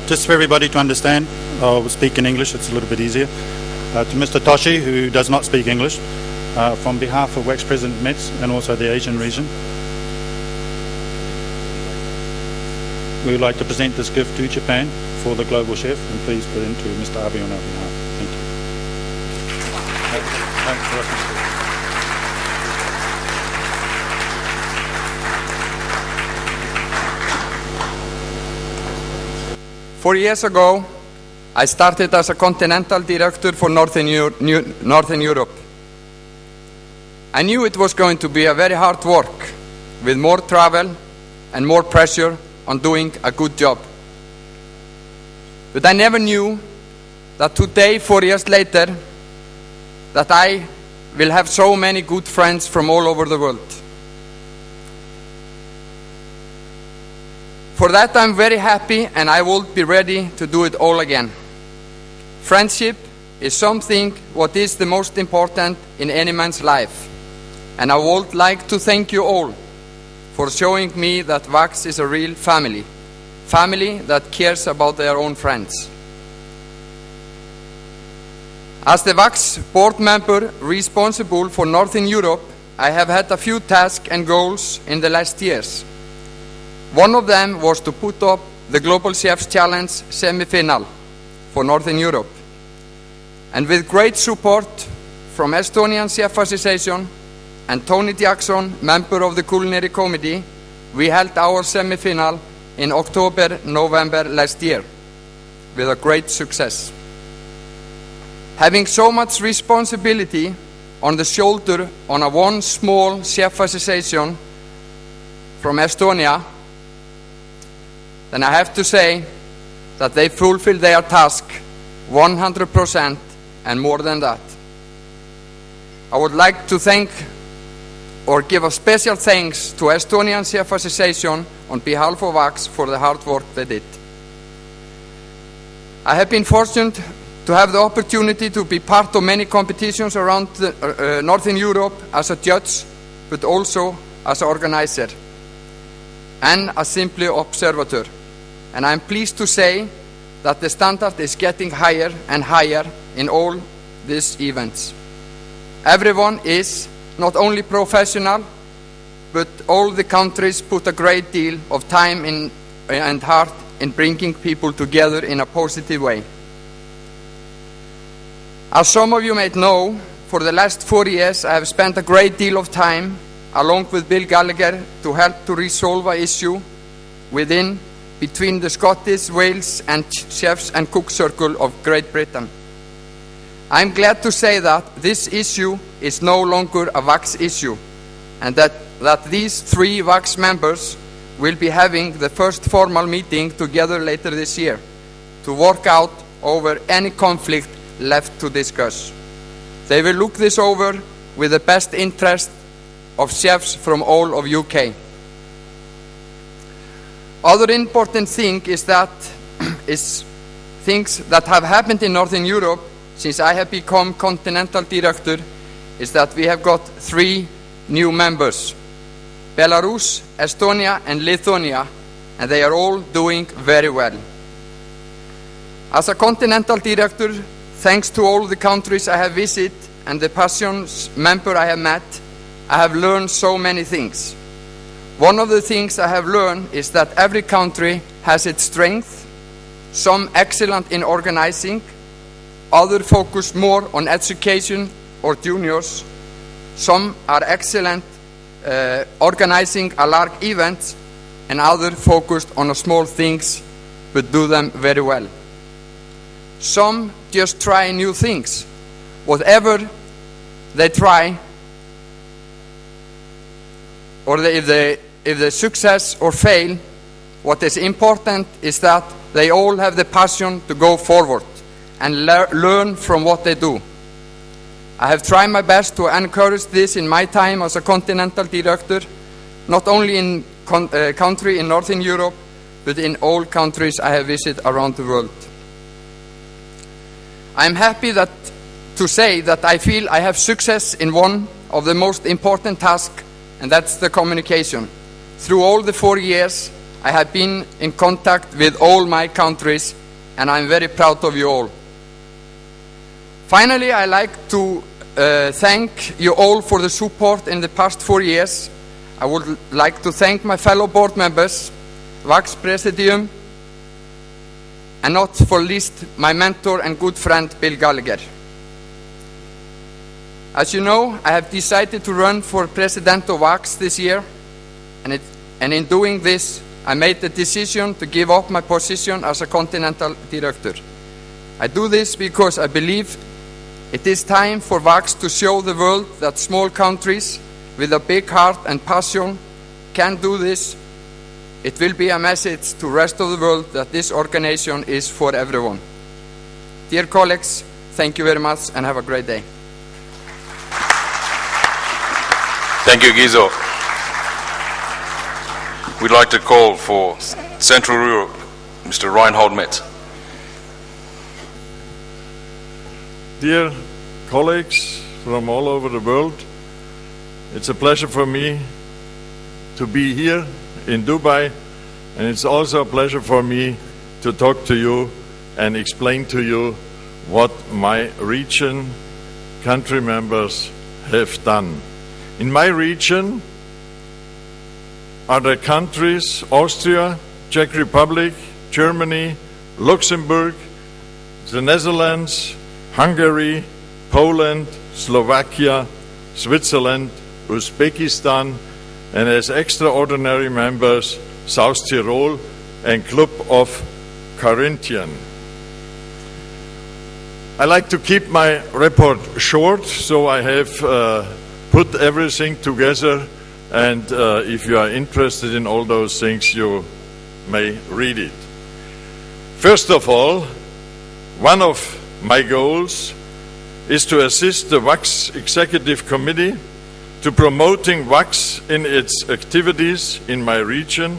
Just for everybody to understand, I'll speak in English, it's a little bit easier. To Mr. Toshi, who does not speak English, from behalf of WACS President Metz and also the Asian region, we would like to present this gift to Japan for the global chef, and please put it into Mr. Abe on our behalf. Thank you. Thanks. 4 years ago, I started as a continental director for Northern Europe. I knew it was going to be a very hard work, with more travel and more pressure on doing a good job. But I never knew that today, 4 years later, that I will have so many good friends from all over the world. For that, I'm very happy, and I will be ready to do it all again. Friendship is something what is the most important in any man's life. And I would like to thank you all for showing me that WACS is a real family. Family that cares about their own friends. As the WACS board member responsible for Northern Europe, I have had a few tasks and goals in the last years. One of them was to put up the Global Chefs Challenge semi-final for Northern Europe. And with great support from Estonian Chef Association and Tony Jackson, member of the Culinary Committee, we held our semi-final in October, November last year with a great success. Having so much responsibility on the shoulder on a one small chef association from Estonia, then I have to say that they fulfilled their task 100% and more than that. I would like to thank or give a special thanks to Estonian Chef Association on behalf of WACS for the hard work they did. I have been fortunate to have the opportunity to be part of many competitions around Northern Europe as a judge, but also as an organizer and as simply observer. And I'm pleased to say that the standard is getting higher and higher in all these events. Everyone is not only professional, but all the countries put a great deal of time and heart in bringing people together in a positive way. As some of you might know, for the last 4 years I have spent a great deal of time along with Bill Gallagher to help to resolve an issue between the Scottish, Wales and Chefs and Cook Circle of Great Britain. I'm glad to say that this issue is no longer a WACS issue, and that these 3 WACS members will be having the first formal meeting together later this year to work out over any conflict left to discuss. They will look this over with the best interest of chefs from all of UK. Other important thing is things that have happened in Northern Europe since I have become continental director is that we have got 3 new members: Belarus, Estonia and Lithuania, and they are all doing very well. As a continental director, thanks to all the countries I have visited and the passions member I have met, I have learned so many things. One of the things I have learned is that every country has its strength, some excellent in organizing, others focus more on education or juniors, some are excellent organizing a large event, and others focused on small things but do them very well. Some just try new things. Whatever they try, or if they success or fail, what is important is that they all have the passion to go forward and learn from what they do. I have tried my best to encourage this in my time as a continental director, not only in country in Northern Europe, but in all countries I have visited around the world. I am happy to say that I feel I have success in one of the most important tasks, and that's the communication. Through all the 4 years, I have been in contact with all my countries, and I'm very proud of you all. Finally, I'd like to thank you all for the support in the past 4 years. I would like to thank my fellow board members, WACS Presidium, and not for least my mentor and good friend Bill Gallagher. As you know, I have decided to run for President of WACS this year, and in doing this, I made the decision to give up my position as a continental director. I do this because I believe it is time for WACS to show the world that small countries with a big heart and passion can do this. It will be a message to the rest of the world that this organization is for everyone. Dear colleagues, thank you very much and have a great day. Thank you, Gizo. We'd like to call for Central Europe, Mr. Reinhold Metz. Dear colleagues from all over the world, it's a pleasure for me to be here in Dubai, and it's also a pleasure for me to talk to you and explain to you what my region country members have done. In my region are the countries Austria, Czech Republic, Germany, Luxembourg, the Netherlands, Hungary, Poland, Slovakia, Switzerland, Uzbekistan, and as extraordinary members, South Tyrol and Club of Carinthian. I like to keep my report short, so I have put everything together, and if you are interested in all those things, you may read it. First of all, one of my goals is to assist the WACS Executive Committee to promoting WACS in its activities in my region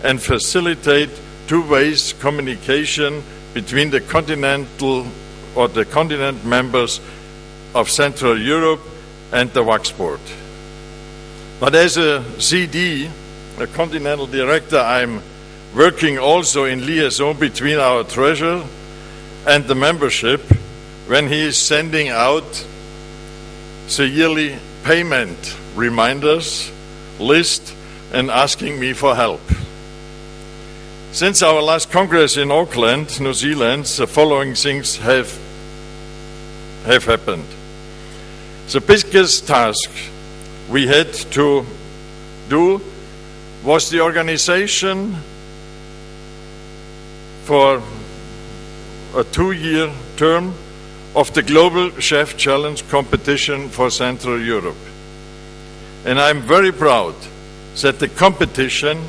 and facilitate two-way communication between the continent members of Central Europe and the WACS board. But as a CD, a continental director, I'm working also in liaison between our treasurer and the membership when he is sending out the yearly payment reminders list and asking me for help. Since our last Congress in Auckland, New Zealand, the following things have happened. The biggest task we had to do was the organization for a 2-year term of the Global Chef Challenge competition for Central Europe. And I'm very proud that the competition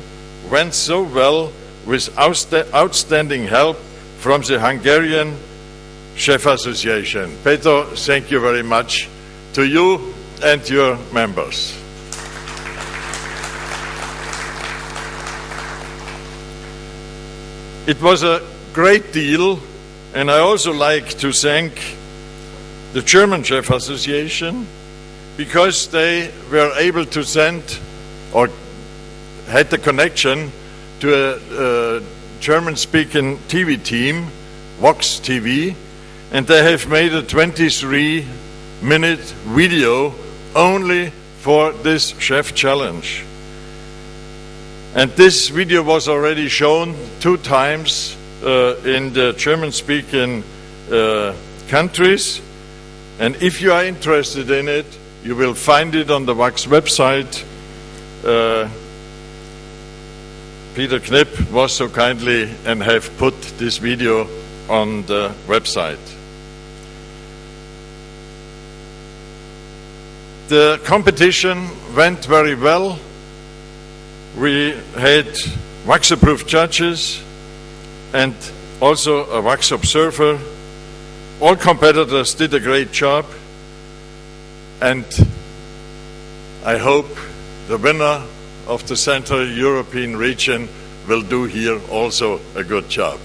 went so well with outstanding help from the Hungarian Chef Association. Peter, thank you very much to you and your members. It was a great deal, and I also like to thank the German Chef Association because they were able to send or had the connection to a German-speaking TV team, WACS TV, and they have made a 23-minute video only for this chef challenge. And this video was already shown 2 times in the German-speaking countries. And if you are interested in it, you will find it on the WACS website. Peter Knipp was so kindly and have put this video on the website. The competition went very well. We had WACS-approved judges and also a WACS observer. All competitors did a great job, and I hope the winner of the Central European region will do here also a good job.